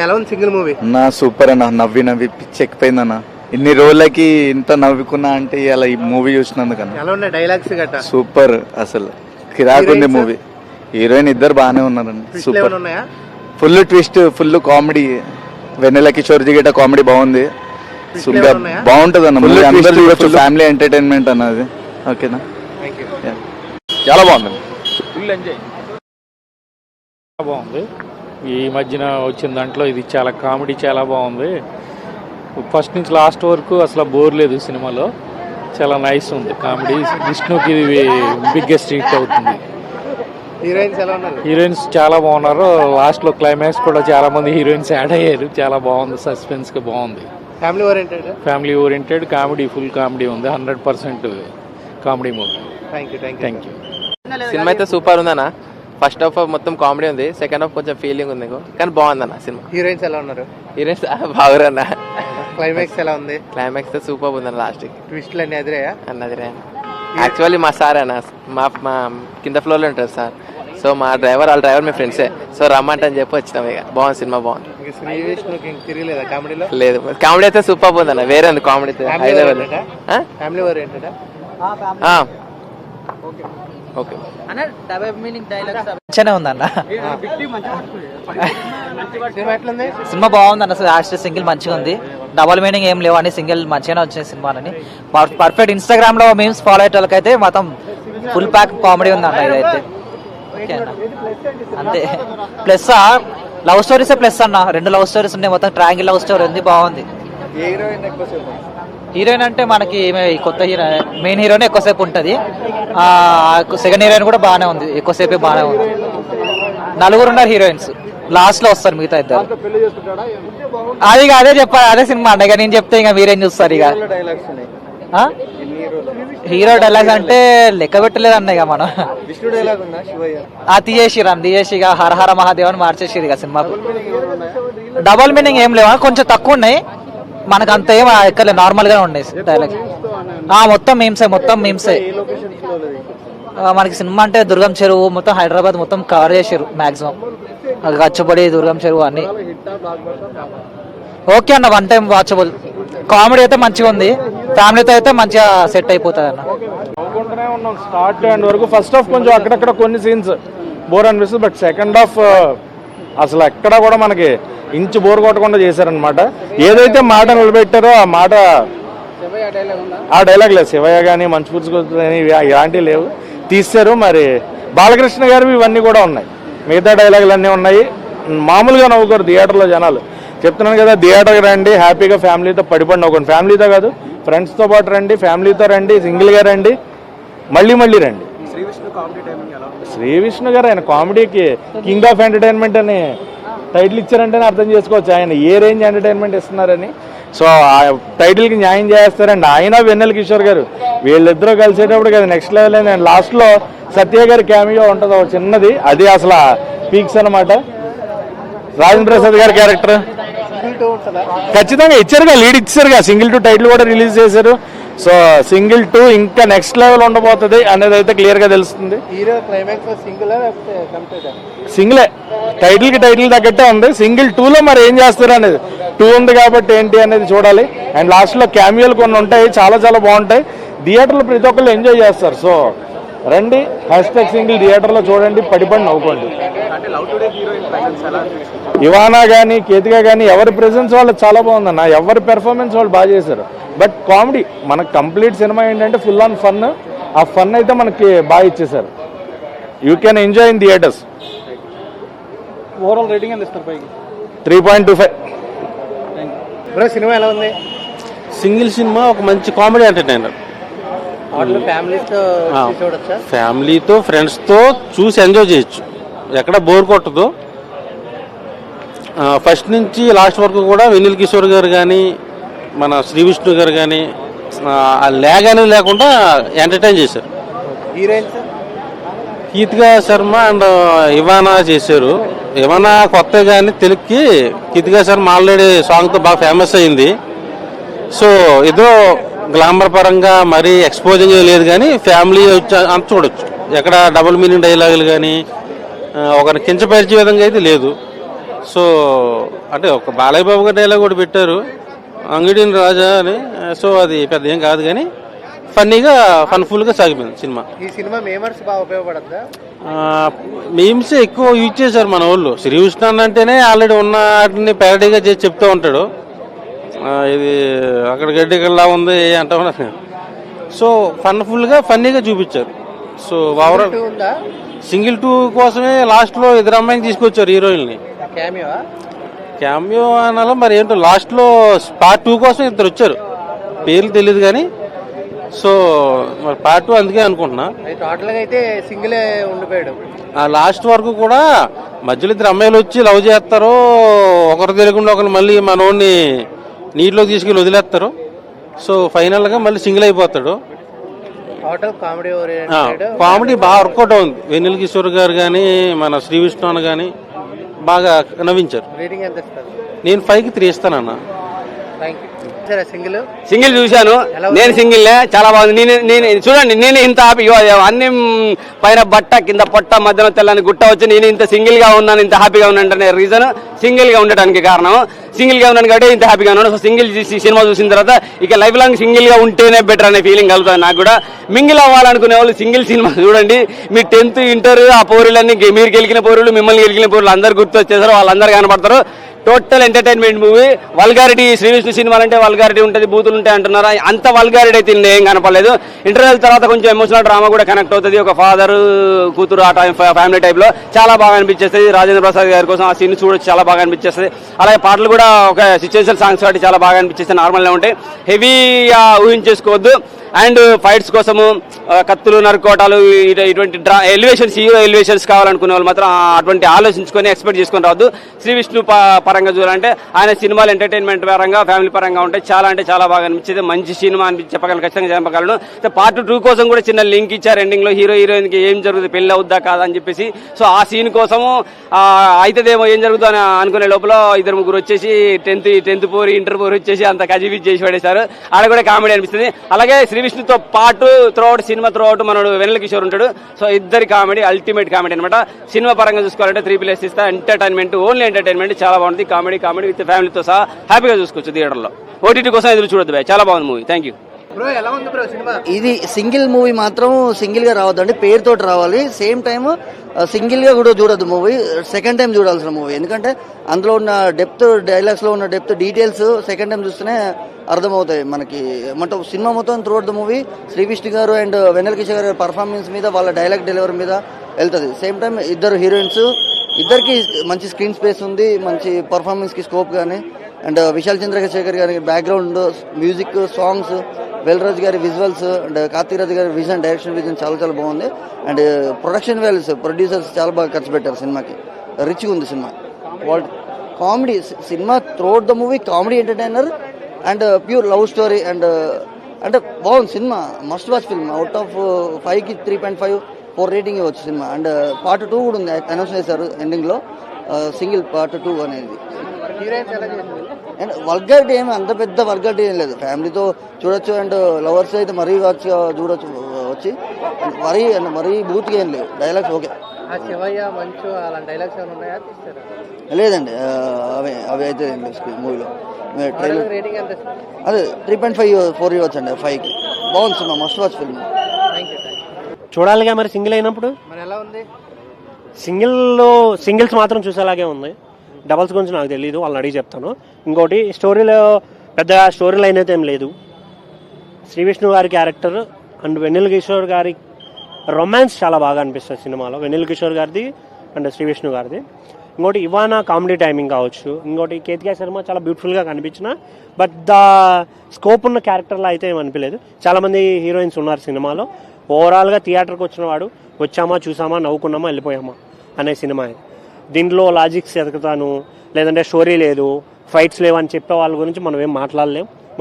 ఎలా ఉంది single movie? నా సూపర్ అన్న, నవ్వి నవ్వి పిచ్చెక్కిపోయిందన్న. ఇన్ని రోజులకి ఇంత నవ్వుకున్నా అంటే అలా ఈ మూవీ చూసినందుకన్నా. ఎలా ఉన్నాయి డైలాగ్స్ గట్రా? సూపర్, అసలు కిరాకుంది మూవీ. హీరోయిన్ ఇద్దరు బాగానే ఉన్నారండి, super. Full twist, full comedy. Vennela Kishore గిట్ట కామెడీ బాగుంది, సూపర్ బాగుంటది అన్న మూవీ. అందరూ చూడొచ్చు, ఫ్యామిలీ ఎంటర్టైన్మెంట్ అన్నది. ఓకేనా, చాలా బాగుంది, ఫుల్ ఎంజాయ్. బాగుంది. ఈ మధ్యన వచ్చిన దాంట్లో ఇది చాలా కామెడీ, చాలా బాగుంది. ఫస్ట్ నుంచి లాస్ట్ వరకు అసలు బోర్ లేదు సినిమాలో. చాలా నైస్ ఉంది కామెడీ. విష్ణుకి ఇది బిగ్గెస్ట్ హిట్ అవుతుంది. హీరోయిన్స్ చాలా బాగున్నారు. లాస్ట్ లో క్లైమాక్స్ కూడా చాలా మంది హీరోయిన్స్ యాడ్ అయ్యారు. చాలా బాగుంది, సస్పెన్స్ గా బాగుంది. Family oriented comedy, full comedy ఉంది. 100% comedy movie. Thank you. Cinema అయితే సూపర్ ఉందన్న. ఫస్ట్ హాఫ్ మొత్తం కామెడీ ఉంది, సెకండ్ హాఫ్ కొంచెం ఫీలింగ్ ఉంది కానీ బాగుందన్న సినిమా. హీరోయిన్స్ ఎలా ఉన్నారు? హీరోయిన్స్ బాగురన్న. క్లైమాక్స్ ఎలా ఉంది? క్లైమాక్స్ సూపర్ ఉందన్న. లాస్ట్ ట్విస్ట్లు అన్ని అదిరాయా? అన్నదిరే. యాక్చువల్లీ మా సార్ అన్న, మా కింద ఫ్లోర్ లో ఉంటారు సార్. సో మా వాళ్ళ డ్రైవర్ మీ ఫ్రెండ్సే. సో రమ్మంటని చెప్పి వచ్చినాం. ఇక బాగుంది, సినిమా బాగుంది. లేదు, కామెడీ అయితే సూపర్ ఉందన్న. వేరే ఉంది కామెడీ, హై లెవెల్. ఓకే మంచిగానే ఉందన్న. సినిమా బాగుందన్న. లాస్ట్ సింగిల్ మంచిగా ఉంది. డబల్ మీనింగ్ ఏం లేవు అని సింగిల్ మంచిగానే వచ్చిన సినిమాలని. పర్ఫెక్ట్. ఇన్స్టాగ్రామ్ లో మీమ్స్ ఫాలో అయ్యే వాళ్ళకైతే మొత్తం ఫుల్ ప్యాక్ కామెడీ ఉందన్న ఇదైతే. ఓకే అన్న, అంతే. ప్లస్ లవ్ స్టోరీసే ప్లస్ అన్న. 2 లవ్ స్టోరీస్ ఉన్నాయి, మొత్తం ట్రయాంగిల్ లవ్ స్టోరీ ఉంది, బాగుంది. హీరోయిన్ అంటే మనకి కొత్త హీరోయిన్, మెయిన్ హీరోయిన్ ఎక్కువసేపు ఉంటుంది. సెకండ్ హీరోయిన్ కూడా బాగానే ఉంది, ఎక్కువసేపే బాగానే ఉంది. 4 ఉన్నారు హీరోయిన్స్, లాస్ట్ లో వస్తారు మిగతా ఇద్దరు. అది అదే చెప్పాలి, అదే సినిమా అండి. ఇక నేను చెప్తే ఇక మీరేం చూస్తారు? ఇక హీరో డైలాగ్స్ అంటే లెక్క పెట్టలేదు అన్న. ఇక మనం తీసేసి ఇక హర హర మహాదేవ్ అని మార్చేసిరు ఇక సినిమాకు. డబల్ మీనింగ్ ఏం లేవు, కొంచెం తక్కువ ఉన్నాయి. మనకు అంత ఏం ఎక్కలేదు, నార్మల్ గా ఉన్నాయి డైలాగ్. మొత్తం మీమ్సే. మనకి సినిమా అంటే దుర్గం చెరువు మొత్తం, హైదరాబాద్ మొత్తం కవర్ చేసారు మాక్సిమం. గచ్చబడి, దుర్గం చెరువు అన్ని ఓకే అన్న. 1 టైం వాచబుల్. కామెడీ అయితే మంచిగా ఉంది, ఫ్యామిలీతో అయితే మంచిగా సెట్ అయిపోతుంది అన్న. ఉన్నాం స్టార్ట్ అండ్ వరకు. ఫస్ట్ హాఫ్ కొంచెం అక్కడక్కడ కొన్ని సీన్స్ బోర్ అనిపిస్తుంది, బట్ సెకండ్ హాఫ్ అసలు ఎక్కడ కూడా మనకి ఇంచు బోర్ కొట్టకుండా చేశారనమాట. ఏదైతే మాట నిలబెట్టారో ఆ డైలాగ్ లేదు. శివయ్య కానీ, మంచు పుచ్చుకొని ఇలాంటివి లేవు, తీశారు. మరి బాలకృష్ణ గారు ఇవన్నీ కూడా ఉన్నాయి, మిగతా డైలాగులు అన్నీ ఉన్నాయి. మామూలుగా నవ్వుకోరు థియేటర్లో జనాలు. చెప్తున్నాను కదా, థియేటర్కి రండి, హ్యాపీగా ఫ్యామిలీతో పడిపడి నవ్వుకోండి. ఫ్యామిలీతో కాదు, ఫ్రెండ్స్తో పాటు రండి, ఫ్యామిలీతో రండి, సింగిల్గా రండి, మళ్ళీ రండి. శ్రీ విష్ణు గారు ఆయన కామెడీకి కింగ్ ఆఫ్ ఎంటర్టైన్మెంట్ అని టైటిల్ ఇచ్చారంటేనే అర్థం చేసుకోవచ్చు ఆయన ఏ రేంజ్ ఎంటర్టైన్మెంట్ ఇస్తున్నారని. సో ఆ టైటిల్కి న్యాయం చేస్తారండి ఆయన, వెన్నెల కిషోర్ గారు. వీళ్ళిద్దరూ కలిసేటప్పుడు కదా నెక్స్ట్ లెవెల్ అయింది. అండ్ లాస్ట్లో సత్య గారి క్యామియో ఉంటుంది ఒక చిన్నది, అది అసలు పీక్స్ అనమాట. రాజేంద్ర ప్రసాద్ గారి క్యారెక్టర్ ఖచ్చితంగా ఇచ్చారుగా, లీడ్ ఇచ్చారుగా. సింగిల్ 2 టైటిల్ కూడా రిలీజ్ చేశారు. సో సింగిల్ 2 ఇంకా నెక్స్ట్ లెవెల్ ఉండబోతుంది అనేది అయితే క్లియర్ గా తెలుస్తుంది. సింగిలే, టైటిల్ తగ్గట్టే ఉంది. సింగిల్ 2లో మరి ఏం చేస్తారు అనేది, 2 ఉంది కాబట్టి ఏంటి అనేది చూడాలి. అండ్ లాస్ట్ లో క్యామియోలు కొన్ని ఉంటాయి, చాలా బాగుంటాయి. థియేటర్లో ప్రతి ఒక్కళ్ళు ఎంజాయ్ చేస్తారు. సో రండి, #సింగిల్ థియేటర్లో చూడండి, పడిపడి నవ్వుకోండి. ఇవానా కానీ, కేతిగా కానీ ఎవరి ప్రెజెన్స్ వాళ్ళు చాలా బాగుందన్న. ఎవరి పెర్ఫార్మెన్స్ వాళ్ళు బాగా చేశారు. బట్ కామెడీ మనకు కంప్లీట్ సినిమా ఏంటంటే ఫుల్ ఆన్ ఫన్. ఆ ఫన్ అయితే మనకి బాగా ఇచ్చేసారు. You can enjoy in theatres. Overall rating ఎంత ఇస్తారు? 3.25. సినిమా ఎలా ఉంది? సింగిల్ సినిమా, ఒక మంచి కామెడీ ఎంటర్టైనర్. ఫ్యామిలీతో ఫ్రెండ్స్తో చూసి ఎంజాయ్ చేయొచ్చు, ఎక్కడ బోర్ కొట్టదు. ఫస్ట్ నుంచి లాస్ట్ వరకు కూడా వెన్నెల కిషోర్ గారు కానీ, మన శ్రీ విష్ణు గారు కానీ ఆ ల్యాగ్ అనేది లేకుండా ఎంటర్టైన్ చేశారు. కీతికా శర్మ అండ్ ఇవానా చేశారు. ఇవానా కొత్త కానీ తెలుగుకి, కీతికా శర్మ ఆల్రెడీ సాంగ్తో బాగా ఫేమస్ అయింది. సో ఇద్దరు గ్లామర్ పరంగా మరీ ఎక్స్పోజింగ్ లేదు, కానీ ఫ్యామిలీ అంత చూడొచ్చు. ఎక్కడ డబుల్ మీనింగ్ డైలాగులు కానీ ఒకరిని కించపరిచే విధంగా అయితే లేదు. సో అంటే ఒక బాలయ్య బాబు గారి డైలాగ్ కూడా పెట్టారు, అంగడిని రాజా అని. సో అది పెద్ద ఏం కాదు కానీ ఫన్నీగా ఫన్ఫుల్గా సాగిపోయింది సినిమా. ఈ సినిమా మేమర్స్ బాగా ఉపయోగపడద్దా? మీమ్స్ ఎక్కువ యూజ్ చేశారు మన వాళ్ళు. శ్రీకృష్ణ అంటేనే ఆల్రెడీ ఉన్న వాటిని ప్యారడీగా చేసి చెప్తూ ఉంటాడు. ఇది అక్కడ గడ్డి ఇక్కడలా ఉంది అంటా ఉన్నారు. సో ఫన్ఫుల్గా ఫన్నీగా చూపించారు. సో ఓవరాల్ సింగిల్ 2 కోసమే లాస్ట్లో ఇద్దరు అమ్మాయిని తీసుకొచ్చారు హీరోయిన్ని. క్యామియో అనాలో మరి ఏంటో లాస్ట్లో పార్ట్ 2 కోసం ఇద్దరు వచ్చారు, పేర్లు తెలియదు కానీ. సో మరి పార్ట్ 2 అందుకే అనుకుంటున్నా. టోటల్గా అయితే సింగిలే ఉండిపోయాడు. ఆ లాస్ట్ వరకు కూడా మధ్యలో ఇద్దరు అమ్మాయిలు వచ్చి లవ్ చేస్తారు, ఒకరు తెలియకుండా ఒకరు మళ్ళీ మనోడిని నీటిలోకి తీసుకెళ్ళి వదిలేస్తారు. సో ఫైనల్గా మళ్ళీ సింగిల్ అయిపోతాడు. టోటల్ కామెడీ కామెడీ బాగా వర్కౌట్ అవుతుంది. వెన్నెల కిషోర్ గారు కానీ మన శ్రీ విష్ణు కానీ బాగా నవ్వించారు. రేటింగ్ ఎంత ఇస్తారు? నేను 5కి 3 ఇస్తానన్నా. సింగిల్ చూశాను నేను, సింగిల్ చాలా బాగుంది. నేను చూడండి, నేను ఇంత హ్యాపీ, అన్ని పైన బట్ట కింద పొట్ట మధ్యలో తెల్లని గుట్ట వచ్చి నేను ఇంత సింగిల్ గా ఉన్నాను, ఇంత హ్యాపీగా ఉన్నాను. రీజన్ సింగిల్ గా ఉండటానికి కారణం, సింగిల్ గా ఉన్నాను కాబట్టి ఇంత హ్యాపీగా ఉన్నాను. సో సింగిల్ సినిమా చూసిన తర్వాత ఇక లైఫ్ లాంగ్ సింగిల్ గా ఉంటేనే బెటర్ అనే ఫీలింగ్ కలుగుతుంది నాకు కూడా. మింగిల్ అవ్వాలనుకునే వాళ్ళు సింగిల్ సినిమా చూడండి. మీ 10th ఇంటర్ ఆ పౌరులన్నీ, మీరు గెలికిన పౌరులు, మిమ్మల్ని గెలికిన పౌరులు అందరు గుర్తు వచ్చేసారు, వాళ్ళందరూ కనపడతారు. Total entertainment movie. Vulgarity, Sri Vishnu సినిమాలు అంటే వల్గారిటీ ఉంటుంది, బూతులు ఉంటాయి అంటున్నారు. అంత వల్గారిటీ అయితే ఏం కనపడలేదు. ఇంటర్వెల్ తర్వాత కొంచెం ఎమోషనల్ డ్రామా కూడా కనెక్ట్ అవుతుంది. ఒక ఫాదర్ కూతురు ఆ టైం ఫ్యామిలీ టైప్ లో చాలా బాగా అనిపించేస్తుంది. రాజేంద్ర ప్రసాద్ గారి కోసం ఆ సీన్ చూడొచ్చు, చాలా బాగా అనిపించేస్తుంది. అలాగే పాటలు కూడా ఒక సిచ్యువేషన్ సాంగ్స్ కాబట్టి చాలా బాగా అనిపించేస్తాయి. నార్మల్గా ఉంటాయి, హెవీగా ఊహించేసుకోవద్దు. అండ్ ఫైట్స్ కోసము కత్తులు నరుకోటాలు ఇటువంటి ఎలివేషన్స్, హీరో ఎలివేషన్స్ కావాలనుకునే వాళ్ళు మాత్రం అటువంటి ఆలోచించుకొని ఎక్స్పెక్ట్ చేసుకొని రావద్దు. శ్రీ విష్ణు పరంగా చూడాలంటే ఆయన సినిమాలు ఎంటర్టైన్మెంట్ పరంగా, ఫ్యామిలీ పరంగా ఉంటాయి. చాలా అంటే చాలా బాగా అనిపించింది. మంచి సినిమా అనిపించి చెప్పగలను, ఖచ్చితంగా చెప్పగలను. పార్ట్ 2 కోసం కూడా చిన్న లింక్ ఇచ్చారు ఎండింగ్ లో. హీరో హీరోయిన్ కి ఏం జరుగుతుంది, పెళ్లి అవుద్దా కాదా అని చెప్పేసి. సో ఆ సీన్ కోసము అయితేదేమో ఏం జరుగుతుందో అని అనుకునే లోపల 2-3 వచ్చేసి 10th పోరి, ఇంటర్ పోరి వచ్చేసి అంత కజిబిజ్ చేసి పడేశారు. ఆడ కూడా కామెడీ అనిపిస్తుంది. అలాగే శ్రీ విష్ణుతో పాటు త్రూఅవుట్ సినిమా త్రూఅవుట్ మనోడు వెన్నెల కిషోర్ ఉంటాడు. సో ఇద్దరి కామెడీ అల్టిమేట్ కామెడీ అనమాట. సినిమా పరంగా చూసుకోవాలంటే 3+ ఇస్తా. ఎంటర్టైన్మెంట్, ఓన్లీ ఎంటర్టైన్మెంట్, చాలా బాగుంది. కామెడీ విత్ ఫ్యామిలీతో సహా హ్యాపీగా చూసుకోవచ్చు థియేటర్లో. OTT కోసం ఎదురు చూడొద్దు బాయ్, చాలా బాగుంది మూవీ. Thank you. ఇది సింగిల్ మూవీ మాత్రం సింగిల్ గా రావద్దండి, పేరుతోటి రావాలి. సేమ్ టైమ్ సింగిల్ గా కూడా చూడొద్దు మూవీ, సెకండ్ టైం చూడాల్సిన మూవీ. ఎందుకంటే అందులో ఉన్న డెప్త్, డైలాగ్స్ లో ఉన్న డెప్త్, డీటెయిల్స్ సెకండ్ టైం చూస్తేనే అర్థమవుతాయి మనకి. మొత్తం సినిమా మొత్తం throughout the movie Sri Vishnu garu and వెన్నెల కిషోర్ గారి పర్ఫార్మెన్స్ మీద, వాళ్ళ డైలాగ్ డెలివరీ మీద వెళ్తుంది. సేమ్ టైం ఇద్దరు హీరోయిన్స్, ఇద్దరికి మంచి స్క్రీన్ స్పేస్ ఉంది, మంచి పర్ఫార్మెన్స్ కి స్కోప్ కానీ. అండ్ విశాల్ చంద్రశేఖర్ గారి బ్యాక్గ్రౌండ్ మ్యూజిక్, సాంగ్స్, వేల్రాజ్ గారి విజువల్స్ అండ్ కార్తీక్ రాజ్ గారి విజన్, డైరెక్షన్ విజన్ చాలా చాలా బాగుంది. అండ్ ప్రొడక్షన్ వాల్యూస్, ప్రొడ్యూసర్స్ చాలా బాగా ఖర్చు పెట్టారు సినిమాకి. రిచ్గా ఉంది cinema. Comedy cinema throughout the movie, comedy, entertainer and pure love story. And అంటే బాగుంది cinema, must watch film. Out of 5కి 3.5, 4 రేటింగ్ ఇవ్వచ్చు సినిమా. అండ్ పార్ట్ 2 కూడా ఉంది, అనౌన్స్ చేశారు ఎండింగ్ లో, సింగిల్ పార్ట్ 2 అనేది. అండ్ వల్గారిటీ ఏమి అంత పెద్ద వల్గారిటీ ఏం లేదు, ఫ్యామిలీతో చూడొచ్చు. అండ్ లవర్స్ అయితే మరీ వాచ్ చూడొచ్చు వచ్చి. మరీ బూత్గా ఏం లేదు, డైలాగ్స్ ఓకే. లేదండి, అవి అయితే ఏం లేదు మూవీలో. అదే 3.5, 4 ఇవ్వచ్చు అండి 5కి. బాగుంది సినిమా, మస్ట్ వాచ్ ఫిల్మ్. చూడాలిగా మరి సింగిల్ అయినప్పుడు. సింగిల్స్ మాత్రం చూసేలాగే ఉంది. డబల్స్ గురించి నాకు తెలియదు, వాళ్ళని అడిగి చెప్తాను. ఇంకోటి, స్టోరీలో పెద్ద స్టోరీ లైన్ అయితే ఏం లేదు. శ్రీ విష్ణు గారి క్యారెక్టర్ అండ్ వెన్నెల కిషోర్ గారి రొమాన్స్ చాలా బాగా అనిపిస్తుంది సినిమాలో, వెన్నెల కిషోర్ గారిది అండ్ శ్రీ విష్ణు గారిది. ఇంకోటి ఇవానా కామెడీ టైమింగ్ కావచ్చు. ఇంకోటి కేతికా శర్మ చాలా బ్యూటిఫుల్గా కనిపించిన, బట్ ద స్కోప్ ఉన్న క్యారెక్టర్లో అయితే ఏం అనిపించలేదు. చాలామంది హీరోయిన్స్ ఉన్నారు సినిమాలో. ఓవరాల్గా థియేటర్కి వచ్చిన వాడు వచ్చామా, చూసామా, నవ్వుకున్నామా, వెళ్ళిపోయామా అనే సినిమా. దీంట్లో లాజిక్స్ ఎదుగుతాను, లేదంటే స్టోరీ లేదు, ఫైట్స్ లేవు అని చెప్పే వాళ్ళ గురించి మనం ఏం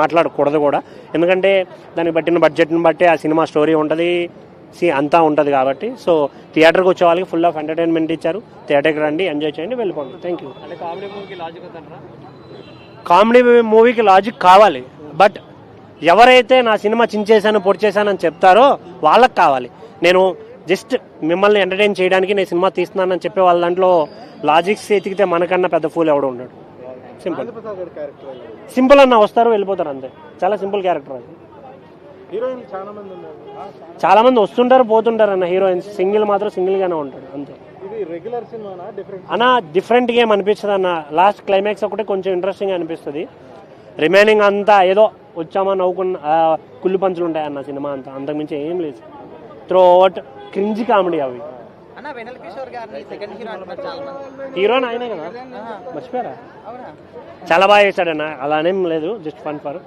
మాట్లాడకూడదు కూడా. ఎందుకంటే దానికి బట్టిన బడ్జెట్ని బట్టి ఆ సినిమా స్టోరీ ఉంటుంది, అంతా ఉంటుంది కాబట్టి. సో థియేటర్కి వచ్చే వాళ్ళకి ఫుల్ ఆఫ్ ఎంటర్టైన్మెంట్ ఇచ్చారు. థియేటర్కి రండి, ఎంజాయ్ చేయండి, వెళ్ళిపోండి. Thank you. కామెడీ మూవీకి లాజిక్ కావాలి, బట్ ఎవరైతే నా సినిమా చించేశాను, పొడి చేశానని చెప్తారో వాళ్ళకి కావాలి. నేను జస్ట్ మిమ్మల్ని ఎంటర్టైన్ చేయడానికి నేను సినిమా తీస్తున్నానని చెప్పే వాళ్ళ దాంట్లో లాజిక్స్ ఎతికితే మనకన్నా పెద్ద ఫూల్ ఎవడో ఉన్నాడు. సింపుల్ సింపుల్ అన్న, వస్తారు వెళ్ళిపోతారు అంతే. చాలా సింపుల్ క్యారెక్టర్ అది. చాలా మంది వస్తుంటారు పోతుంటారు అన్న హీరోయిన్స్. సింగిల్ మాత్రం సింగిల్ గానే ఉంటాడు అంతే. అన్న డిఫరెంట్ గేమ్ అనిపిస్తుంది అన్న. లాస్ట్ క్లైమాక్స్ ఒకటి కొంచెం ఇంట్రెస్టింగ్ అనిపిస్తుంది. రిమైనింగ్ అంతా ఏదో వచ్చామా నవ్వుకున్న కుళ్ళు పంచులు ఉంటాయి అన్న సినిమా అంతా. అంతకుమించి ఏం లేదు. త్రూ అవుట్ క్రింజ్ కామెడీ అవి. హీరోయిన్ ఆయనే కదా, మర్చిపోయారా? చాలా బాగా చేశాడన్న. అలానేం లేదు, జస్ట్ ఫన్ ఫర్.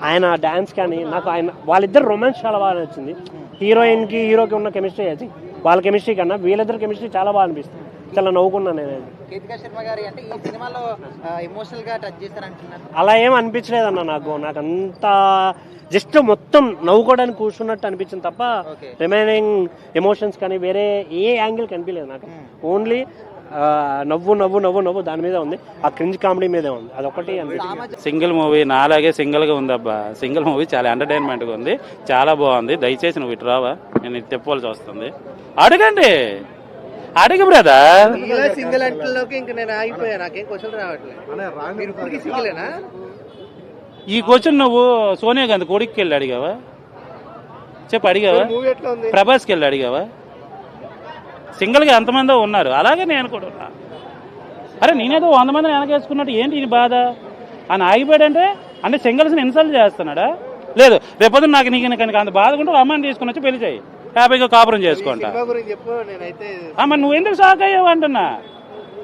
ఆయన డాన్స్ కానీ నాకు ఆయన వాళ్ళిద్దరు రొమాన్స్ చాలా బాగా నచ్చింది. హీరోయిన్కి హీరోకి ఉన్న కెమిస్ట్రీ అది వాళ్ళ కెమిస్ట్రీ కన్నా వీళ్ళిద్దరు కెమిస్ట్రీ చాలా బాగా అనిపిస్తుంది. చాలా నవ్వుకున్నాను నేను. అలా ఏం అనిపించలేదన్న నాకు. అంతా జస్ట్ మొత్తం నవ్వుకోవడానికి కూర్చున్నట్టు అనిపించింది తప్ప రిమైనింగ్ ఎమోషన్స్ కానీ వేరే ఏ యాంగిల్ కనిపించలేదు నాకు. ఓన్లీ నవ్వు నవ్వు నవ్వు నవ్వు దాని మీద ఉంది. ఆ క్రింజ్ కామెడీ మీదే ఉంది. అదొకటి అనిపించింది. సింగిల్ మూవీ నాలాగే సింగిల్గా ఉందబ్బా. సింగిల్ మూవీ చాలా ఎంటర్టైన్మెంట్గా ఉంది, చాలా బాగుంది. దయచేసి నువ్వు ఇటు రావా, నేను ఇది చెప్పవలసి వస్తుంది. అడగండి, అడిగి బ్రదర్. సింగిల్ అంటలోకి ఇంకా నేను ఆగిపోయా, నాకేం క్వశ్చన్ రావట్లేదు. సింగిలేనా? ఈ క్వశ్చన్ నువ్వు సోనియా గాంధీ కొడుకుకి వెళ్ళి అడిగావా? చెప్పు, అడిగావా? ప్రభాస్కి వెళ్ళి అడిగావా? సింగిల్గా ఎంతమందో ఉన్నారు, అలాగే నేను కూడా ఉన్నా. అరే నేనేదో 100 మందిని వెనకేసుకున్నట్టు ఏంటి ఈ బాధ అని ఆగిపోయాడంటే అంటే సింగిల్స్ని ఇన్సల్ట్ చేస్తున్నాడా? లేదు, రేపొద్దు నాకు నీకు అంత బాధకుంటే రమ్మని తీసుకుని వచ్చి పెళ్లి చేయి, హ్యాపీగా కాపురం చేసుకుంటా. మరి నువ్వు ఎందుకు షాక్ అయ్యావు అంటున్నా.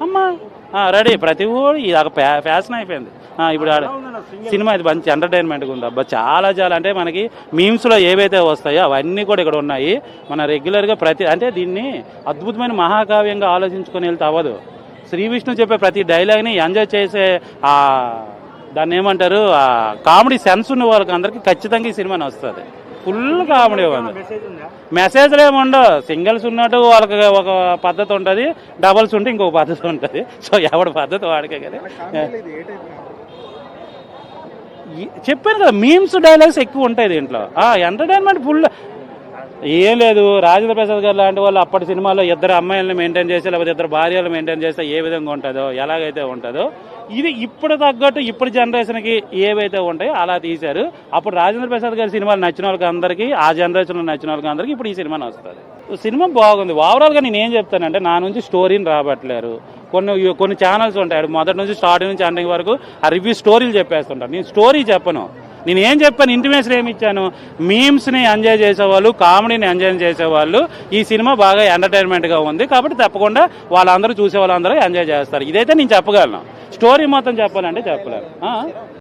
అమ్మా రెడీ, ప్రతి ఊరు ఇది ఫ్యాషన్ అయిపోయింది. ఇప్పుడు సినిమా ఇది మంచి ఎంటర్టైన్మెంట్గా ఉంది అబ్బా. చాలా చాలా అంటే మనకి మీమ్స్లో ఏవైతే వస్తాయో అవన్నీ కూడా ఇక్కడ ఉన్నాయి. మన రెగ్యులర్గా అంటే దీన్ని అద్భుతమైన మహాకావ్యంగా ఆలోచించుకొని వెళ్తే అవ్వదు. శ్రీ విష్ణు చెప్పే ప్రతి డైలాగ్ని ఎంజాయ్ చేసే దాన్ని ఏమంటారు కామెడీ సెన్స్ ఉన్న వాళ్ళకి అందరికీ ఖచ్చితంగా ఈ సినిమా వస్తుంది. ఫుల్ కామెడీ ఉంది. మెసేజ్లు ఏముండవు. సింగిల్స్ ఉన్నట్టు వాళ్ళకి ఒక పద్ధతి ఉంటుంది, డబల్స్ ఉంటే ఇంకొక పద్ధతి ఉంటుంది. సో ఎవడి పద్ధతి వాడికే కదా. చెప్పాను కదా, మీమ్స్ డైలాగ్స్ ఎక్కువ ఉంటాయి దీంట్లో. Entertainment full. ఏం లేదు, రాజేంద్ర ప్రసాద్ గారు లాంటి వాళ్ళు అప్పటి సినిమాలో ఇద్దరు అమ్మాయిలను మెయింటైన్ చేస్తే లేకపోతే ఇద్దరు భార్యలు మెయింటైన్ చేస్తే ఏ విధంగా ఉంటుందో ఎలాగైతే ఉంటుందో ఇది ఇప్పుడు తగ్గట్టు ఇప్పుడు జనరేషన్కి ఏవైతే ఉంటాయో అలా తీశారు. అప్పుడు రాజేంద్ర ప్రసాద్ గారి సినిమాలు నచ్చిన వాళ్ళకి అందరికీ, ఆ జనరేషన్లో నచ్చిన వాళ్ళకి అందరికీ ఇప్పుడు ఈ సినిమాని వస్తుంది. సినిమా బాగుంది. ఓవరాల్గా నేను ఏం చెప్తానంటే నా నుంచి స్టోరీని రాబట్టలేరు. కొన్ని ఛానల్స్ ఉంటాయి, మొదటి నుంచి స్టార్టింగ్ నుంచి ఎండింగ్ వరకు ఆ రివ్యూ స్టోరీలు చెప్పేస్తుంటారు. నేను స్టోరీ చెప్పను. నేను ఏం చెప్పాను, ఇంటిమేషన్ ఏమి ఇచ్చాను. మీమ్స్ని ఎంజాయ్ చేసేవాళ్ళు, కామెడీని ఎంజాయ్ చేసేవాళ్ళు ఈ సినిమా బాగా ఎంటర్టైన్మెంట్గా ఉంది కాబట్టి తప్పకుండా వాళ్ళందరూ చూసే వాళ్ళందరూ ఎంజాయ్ చేస్తారు. ఇదైతే నేను చెప్పగలను. స్టోరీ మొత్తం చెప్పాలంటే చెప్పలేను.